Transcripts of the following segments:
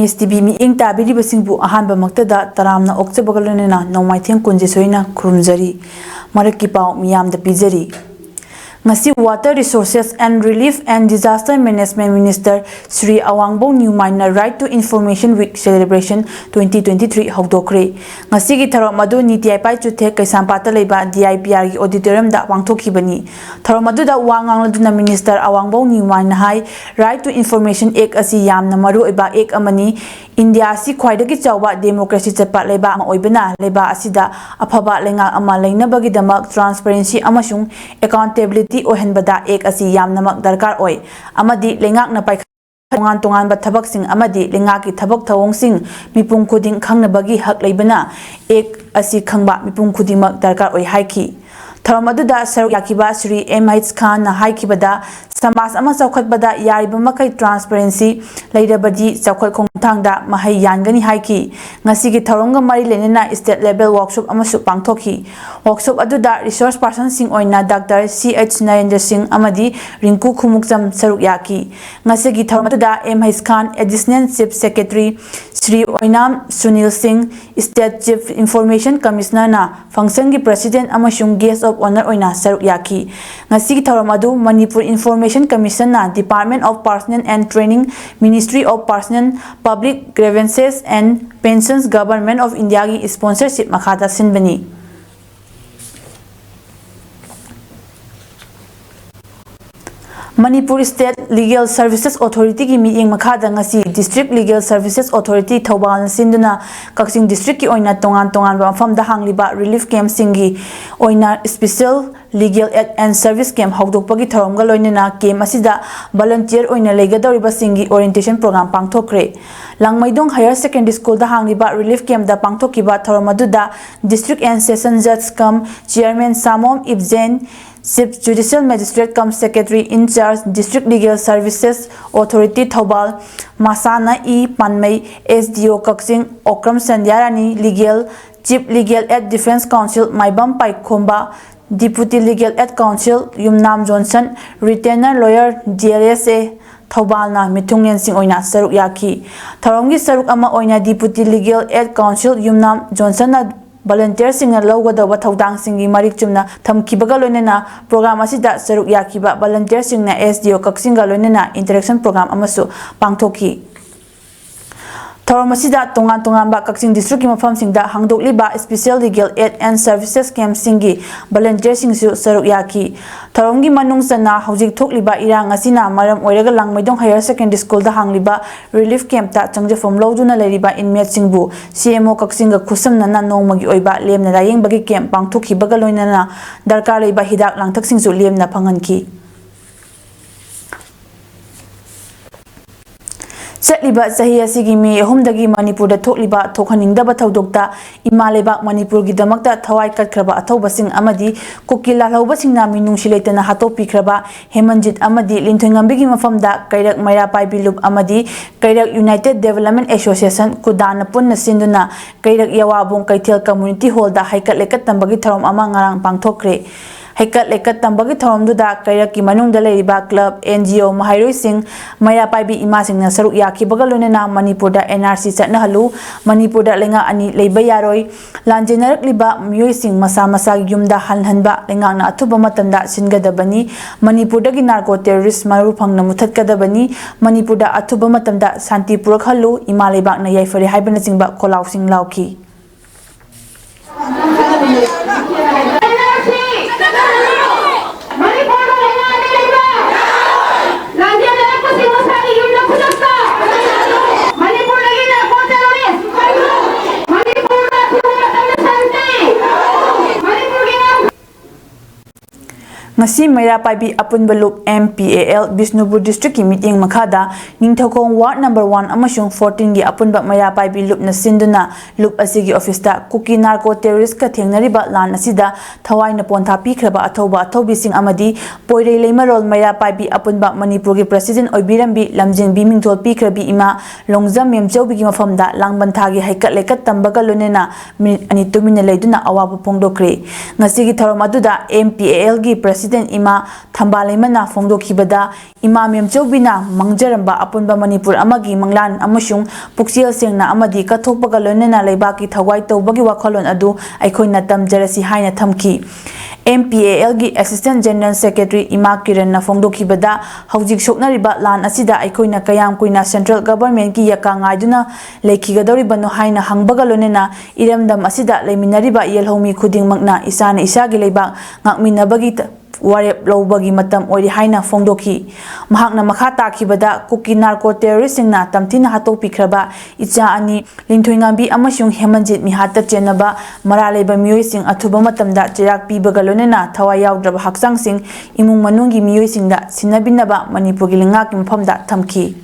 MSTB miing tabiribasingbu ahanbamaktada taramna okchabagalonena nomaitheng kunjisoina khurumjari maraki pau miyamda pijari ngasi Water Resources and Relief and Disaster Management Minister Sri Awangbong Newmine Right to Information Week Celebration 2023 hawdokre ngasi gi tharo madu niti ai pai chuthe kaisampata leiba DIPR gi auditorium da wangthokibani tharo madu da wangang laduna Minister Awangbong Newmine hai Right to Information Act asi yamna maru iba act amani India si khwaidagi chawba democracy chapa leiba ama oibana leiba asida afaba lenga ama leinabagi damak transparency amasung accountability ohenbada ek asi yamnamak darkar oi amadi lengak na pai tongan tongan ba thabak sing amadi lengak ki thabak thawong sing mipung khuding khangnabagi hak leibana ek asi khangba mipung khudingmak darkar oi haiki Tharamadu saruk yakiba Sri M.H. Khan na haikibada samas ama chawkhatbada yariba makai transparency leirabadi chawkhat khongthangda mahai yangani haiki ngasi gi tharonga mari lenena state level workshop amasu pangthoki workshop aduda resource person sing oina Dr. C.H. Narendra Singh amadi Rinku Khumukcham saruk yaki ngasi gi tharamadu M.H. Khan additional chief secretary Sri Oinam Sunil Singh State Chief Information Commissioner na function gi president amasung guest of honor oina saruk yaki ngasi gi tharamadu Manipur Information Commission na Department of Personnel and Training Ministry of Personnel Public Grievances and Pensions Government of India gi sponsorship makhada sinbani Manipur State Legal Services Authority ki meeting makhada ngasi District Legal Services Authority Thobal sinduna Kaksing District ki oina tongan ba mafam da hangliba relief camp singi oina special legal aid and service camp hawdokpagi tharomga loinena camp asida volunteer oina leigadoriba singi orientation program pangthokre Langmaidong Higher Secondary School da hangliba relief camp da pangthokiba tharomadu da District and Session Judge cum Chairman Samom Ibzen Chief Judicial Magistrate cum Secretary in charge District Legal Services Authority Thobal Masana E Panmei SDO Kaksing Okram Sandyarani Legal Chief Legal Aid Defense Council Maibam Paikhomba Deputy Legal Aid Council Yumnam Johnson Retainer Lawyer DLSA Thobal na mithungnen sing oina saruk yaki tharomgi saruk ama oina Deputy Legal Aid Council Yumnam Johnson na volunteer sing lawgadawa thaudang singi marik chumna thamkibaga loinena program asida saruk yakiba volunteer sing na SDO kaksinga loinena interaction program amasu pangthoki Tharomasida tongan ba Kaksing District ki mafam singda hangdokliba special legal aid and services camp singi volunteer singsu saruk yaki Tharomgi manung sana hojik thokliba irang asina maram oiraga Langmaidong Higher Secondary School da hangliba relief camp ta changjafom loduna leriba inmate singbu CMO Kaksinga khusam nana nongmagi oiba lemna dayeng bagi camp pangthoki bagaloinana darkar leiba hidak langthak singsu lemna phanganki Setliba sahi asigi me humdagi Manipur da thokliba thokhaningdaba thaudokta imaleba Manipur gi damakta thawai katkraba athobasing amadi kokila laubasing na minungsi leitana hatopi kraba Hemanjit amadi Linthoingambigi gi mafamda kairak maira paibilup amadi kairak United Development Association kudana punna sinduna kairak yawabong kaithel community hall da haikat lekat tambagi tharom ama ngarang pangthokre Haikat lekat tambagi tharom da kairak ki manung da leiba club NGO mahairoi sing maya paibi ima sing na saruk yaki bagalonena Manipur da NRC chatna halu Manipur da lenga ani leiba yaroi lanjenarak liba myoi sing masa yumda halhanba lenga na athuba matamda singadabani Manipur da gi narco terrorist maru phangna muthatkadabani Manipur da athuba matamda santi purak halu ima leiba na yaifari haibana singba kolaw sing lauki Ngasi Maira Paibi Apun Balup MPAL Bisnupur District ki meeting makhada Ningthokong Ward number 1 amasung 14 gi Apun ba Maira Paibi Lup na sinduna Lup asigi office ta Kuki narco terrorist ka thengnariba lan asida thawai na pontha pikraba athoba athobi sing amadi poirei leimarol Maira Paibi Apun ba Manipur gi president oibirambi lamjing bimingthol pikrabi ima longjam memchaubi gi mafamda langbanthagi haikat lekat tambaga lonena minute ani tumina leiduna awabu pongdokre ngasi gi tharom aduda MPAL gi president President Ima Thambalimana Fongdokhibada Ima Memchobina Mangjaramba Apunba Manipur amagi Manglan amasung Puksil Sengna amadi Kathokpaga loinena leibaki thawai tawbagi wakhalon adu aikhoina tamjarasi haina thamki MPAL gi Assistant General Secretary Ima Kiran na Fongdokhibada haujik soknariba lan asida aikhoina kayam kuina Central Government ki yaka ngaiduna lekhigadoribano haina hangbaga loinena iramdam asida leiminariba yelhomi khudingmakna isana isagi leiba ngakminabagi warep lobagi matam ori haina fongdokhi mahakna makha takhibada kuki narco terrorist singna tamthina hatopikhraba icha ani linthoingambi amasung hemanjit mihata chenaba maraleba miyoi sing athuba matamda chirak pibaga lonena thawai yaudraba haksang sing imung manungi miyoi singda sinabinaba manipurgi lingak mphomda thamki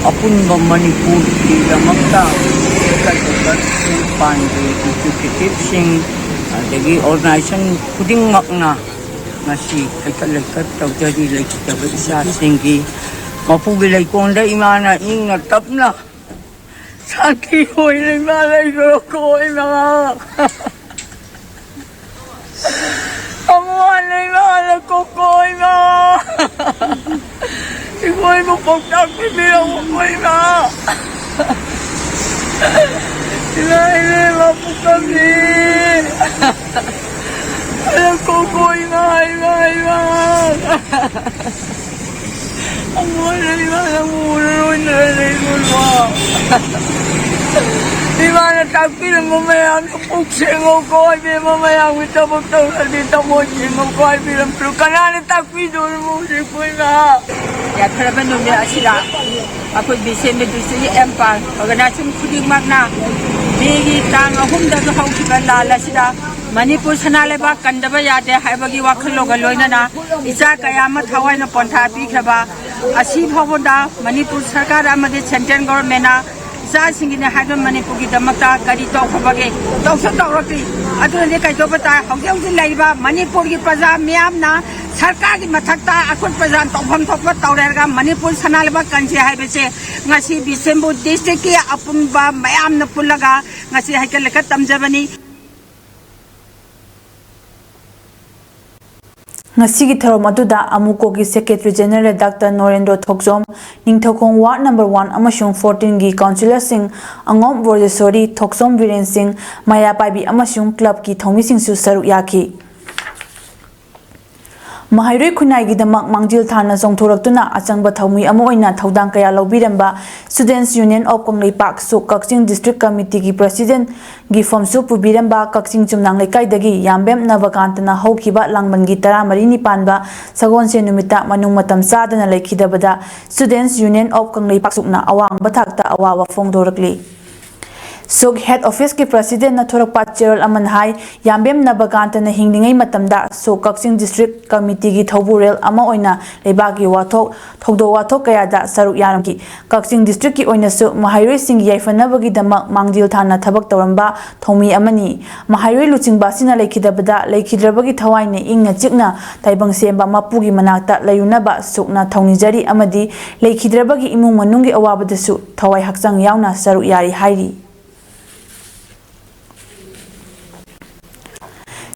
Apunba Manipur ki lamakta pandi executive sing adagi organization kuding makna ngasi lekat tawjadi lekita bisa singgi mapu bilai konda imana ing tapna saki hoi limala ko imana amuan limala ko imana Ikaw mo pagtak bilang mo na. Hindi mo kami. Alam ko na. Ang wala ang ulo na mo. Di ba natagpil ang mamayang kapuksing ko ay mamayang itabag-taw na dito mo ko ay bilang pero kanan natagpil doon mo si Kuya. Ya kharaban numi asila aku bise me dusi empal organisation khuding magna begi tang ahum da ho kiban la sida Manipur sanale ba kandaba yade haibagi wakhlo galoina na isa kayama thawai na pontha pi khaba asi bhavonda Manipur sarkar amade central government na isa singine haiba Manipur gi damakta kari to khobage to so tawrati adune kai to bata hauge laiba Manipur gi praja miyam na सरकार की मथकता अखुद प्रजान तौफम थोप तौरेगा Manipur सनालबा कंजे हाइबसे ngasi बिसेम्बु district की अपुनबा मयाम न Pulga ngasi हाइकल लेका तमजबनी Ngasigi tharo maduda amuko gi Secretary General Dr. Norendra Thokjom Ningthokong Ward number 1 amasung 14 gi Councillor Singh Angom Borjesori Thoksom Viren Singh Maya Paibi amasung club ki thomi sing su saruk yaki Mahairoi khunai gi damak mangjil thana jongthoraktuna achangba thaumi ama oina thodang kaya lobiramba Students Union of Konglei Park su Kakching District Committee gi President gi Fomsu pubiramba Kakching Chumnang Lekai dagi Yambem Navakantana hokiba langban gi 39 panba sagonse numita manung matam sadana lekhidabada Students Union of Konglei Park sukna awang bathakta awawa fongdorakli Suk Head Office ki President na Thorakpat Cheryl Amanhai Yambem Nabaganta na hinglingai matamda Suk Kakching District Committee gi Thoburel ama oina lebagi wathok thogdo wathok kaya da saruk yaramki Kakching District ki oina su Mahairoi sing yaifanabagi damak mangjil thana thabak tawramba thomi amani Mahairoi luchingba sina lekhidabada lekhidrabagi thawai ne ingna chikna taibang semba mapugi manakta layunaba sukna thaunijari amadi lekhidrabagi imung manungi awabadasu thawai hakchang yauna saruk yari hairi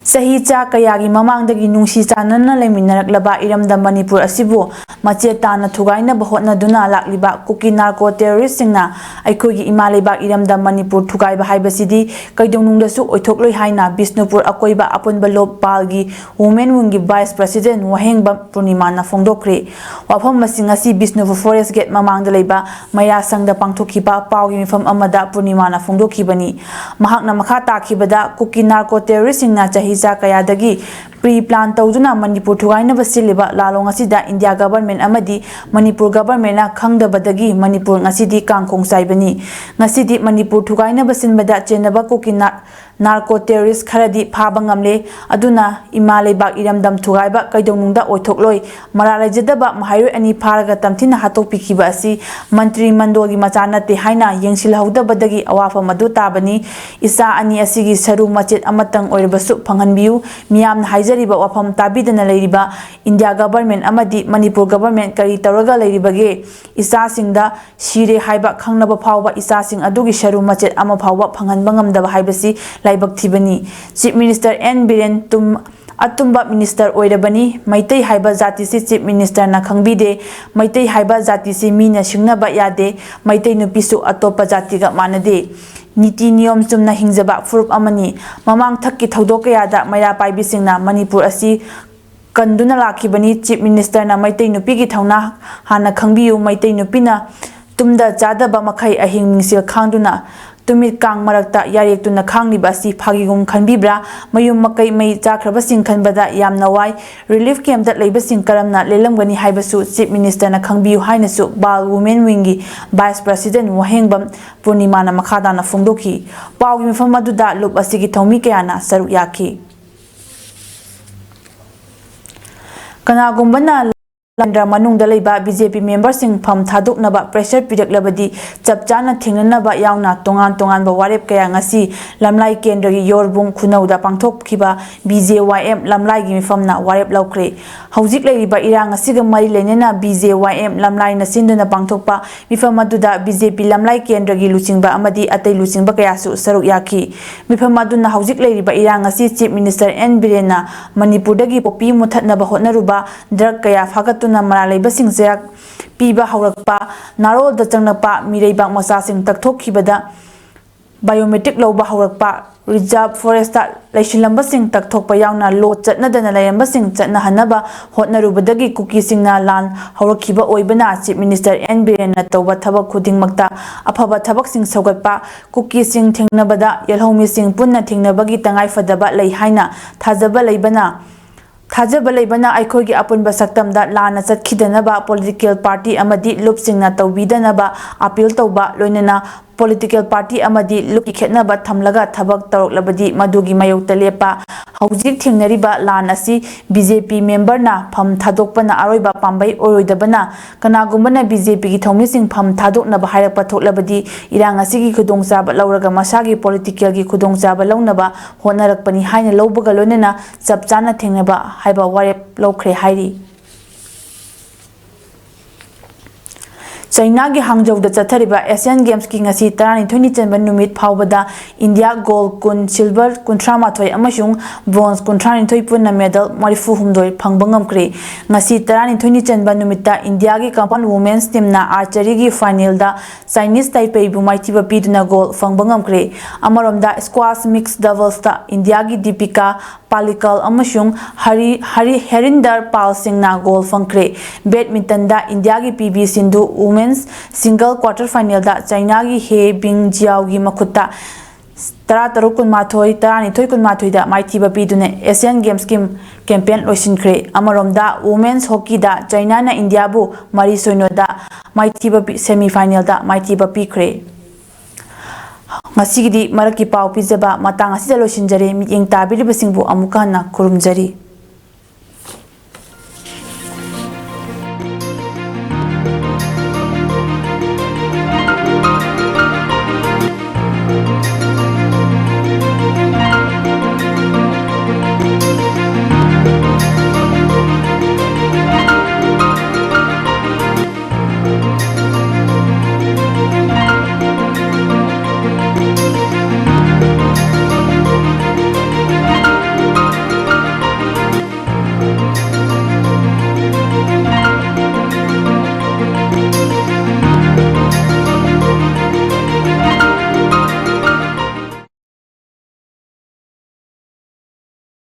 Sahi cha kayagi mamangdagi nungsi chanana leminaraklaba iramda Manipur asibu mache tana thugaina bahotna duna lakliba kuki narco terrorist singna aikhogi imaleba iramda Manipur thugaiba haibasidi kaidonungdasu oithokloi haina Bisnupur akoiba apunba lob palgi women wing gi vice president wahengba Purnimana fongdokre wafam masingasi Bisnupur forest gate mamangda leiba maya sangda pangthokiba pawgi mifam amada Purnimana fongdokhibani mahakna makha takhibada kuki narco terrorist singna chahi kayadagi pre-plan tawduna Manipur thugaina basiliba lalong asida India government amadi Manipur government na khangdabadagi Manipur ngasidi kangkong saibani ngasidi Manipur thugaina basinbada chenaba kokina narco terrorist kharadi phaba ngamle aduna imalebak iramdam thugaiba kaidonungda oithokloi maralajadaba Mahairoi ani pharaga tamthina hatokpikhiba asi mantri mandolgi machanate haina yengsilhaudabadagi awafa madu tabani isa ani asigi saru machet amatang oirbasu phanganbiu miyamna ꯍꯥꯏꯖꯔꯤꯕ ꯋꯥꯐꯝ ꯇꯥꯕꯤꯗꯅ ꯂꯩꯔꯤꯕ India government ꯑꯃꯗꯤ Manipur government ꯀꯔꯤ ꯇꯧꯔꯒ ꯂꯩꯔꯤꯕꯒꯦ ꯏꯆꯥꯁꯤꯡꯗ ꯁꯤꯔꯦ ꯍꯥꯏꯕ ꯈꯪꯅꯕ ꯐꯥꯎꯕ ꯏꯆꯥꯁꯤꯡ ꯑꯗꯨꯒꯤ ꯁꯔꯨ ꯃꯆꯦꯠ ꯑꯃ ꯐꯥꯎꯕ ꯐꯪꯍꯟꯕ ꯉꯝꯗꯕ ꯍꯥꯏꯕꯁꯤ ꯂꯥꯏꯕꯛ ꯊꯤꯕꯅꯤ ꯆꯤꯐ ꯃꯤꯅꯤꯁꯇꯔ एन बीरेन अतुम्बा मिनिस्टर ओइरबनी मैतै हाइबा जातिसि चीफ मिनिस्टर ना खंगबीदे मैतै हाइबा जातिसि मीना सिंगनबा यादे मैतै नुपिसु अतोप्पा जातिगा मानदे नीति नियम चुमना हिंजबा फुरुप अमनी ममांग थक्की थौदोक कयादा मैरा पाइबिसिंगना मणिपुर असि कंदुना लाखिबनी चीफ मिनिस्टर ना मैतै नुपीगी थौना हाना खंगबियु मैतै नुपीना तुमदा चादबा मखै अहिंग मिंसिल खांदुना तुमित कांग मरक्ता यारेक्तुना खांगलिबा असि फागिगुम खनबिब्रा मयुम मकै मई चाख्रबसिंग खनबदा यामना वाई रिलीफ कैम्पदा लेबसिंग करमना लेलमगनी हाइबसु चीफ मिनिस्टरना खंगबियु हाइनसु बाल वुमेन विंगी वाइस प्रेसिडेंट वहेंगबम पूर्णिमाना मखादाना फोंदोखी पाउगी मिफम अदुदा लुप असिगी थौमी कयाना सरुक याखी कनागुम्बना लंड्रा मनुंगदा लेबा बीजेपी मेंबरसिंग फम थादोकनबा प्रेशर पिरकलबदी चपचाना थिंगननबा यावना तोंगान तोंगानबा वारेप कया ngasi lamlai केंद्रगी योरबुंग खुनौदा पांगथोकखिबा बीजेवाईएम lamlai मिफमना वारेप लौख्रे हौजिक लेरिबा इरांग असिगा मरी लेनेना बीजेवाईएम lamlai ना सिंदुना पांगथोकपा मिफम अदुदा बीजेपी lamlai केंद्रगी लुचिंगबा अमदी अतै लुचिंगबा कयासु सरुक याखी मिफम अदुना हौजिक लेरिबा इरांग असि चीफ मिनिस्टर एन बीरेना मणिपुरदगी पोपी मुथतनबा होटनरुबा ड्रग कया फागत मरा लेबसिंग जेराक पीबा हौरकपा नारोल चंगनपा मिरेबा मचासिंग तकथोखिबदा बायोमेट्रिक लौबा हौरकपा रिजर्व फॉरेस्ट लेशिलंबसिंग तकथोकपा यावना लो चटनदना लेरंबसिंग चटनहनबा होटनरुबदगी कुकीसिंगना लान हौरखिबा ओइबना चीफ मिनिस्टर एन बीरेन तौबा थबक खुदिंगमक्ता अफबा थबकसिंग सौगतपा कुकीसिंग थिंगनबदा यलहौमिसिंग पुन्ना थिंगनबगी तंगाई फदबा लै हाइना थाजबा लेबना अखोगी अपुनबा सक्तमदा लाना चटखिदनबा पॉलिटिकल पार्टी अमदी लुपसिंगना तौबीदनबा अपील तौबा लोइनना पॉलिटिकल पार्टी अमदी लुपकी खेतनबा थमलगा थबक तौरकलबदी मदुगी मायोक्ता लेपा हौजिक थिंगनरिबा लान असि बीजेपी मेंबरना फम थादोकपना अरोइबा पांबै ओरोइदबना कनागुम्बना बीजेपी की थौमिसिंग फम थादोकनबा हायरकपा थोकलबदी इरांग असिगी खुदोंचाबा लौरगा मसागी पॉलिटिकल की खुदोंचाबा लौनबा होनरकपनी हाइना लौबगा लोइनना चपचाना थिंगनबा हाइबा वारेप लौख्रे हाइरी चाइना की हांगजौदा चथरिबा एशियन गेम्स की ngasi 12 चनबा नुमित फावबदा इंडिया गोल्ड कुन सिल्वर 38 अमसुंग ब्रोंज 39 पुन्ना मेडल 34 फंगबा ngamkre ngasi 12 चनबा नुमिता इंडिया की कंपाउंड वुमेन्स टीम ना आर्चरी की फाइनल दा चाइनीज ताइपेई बु माइथिबा पीदुना गोल फंगबा ngamkre अमरोमदा स्क्वाश मिक्स डबल्स दा इंडिया की दीपिका पालिकल अमसुंग हरी हेरिंदर पाल सिंह ना गोल फंगkre बैडमिंटन दा इंडिया की PV Sindhu women's single quarter final दा चाइना की हे बिंगजियाओ की मखुत्ता 13-12 दा माइथिबा पीदुने एशियन गेम्स की कैंपेन लोइसिनख्रे अमरोमदा वुमेन्स हॉकी दा चाइना ना इंडिया बु मरी सोइनोदा माइथिबा सेमीफाइनल दा माइथिबा पीख्रे ngasi gidi maraki pau pijaba matang asida loisinjare miting tabiribasingbu amuka na kurumjari।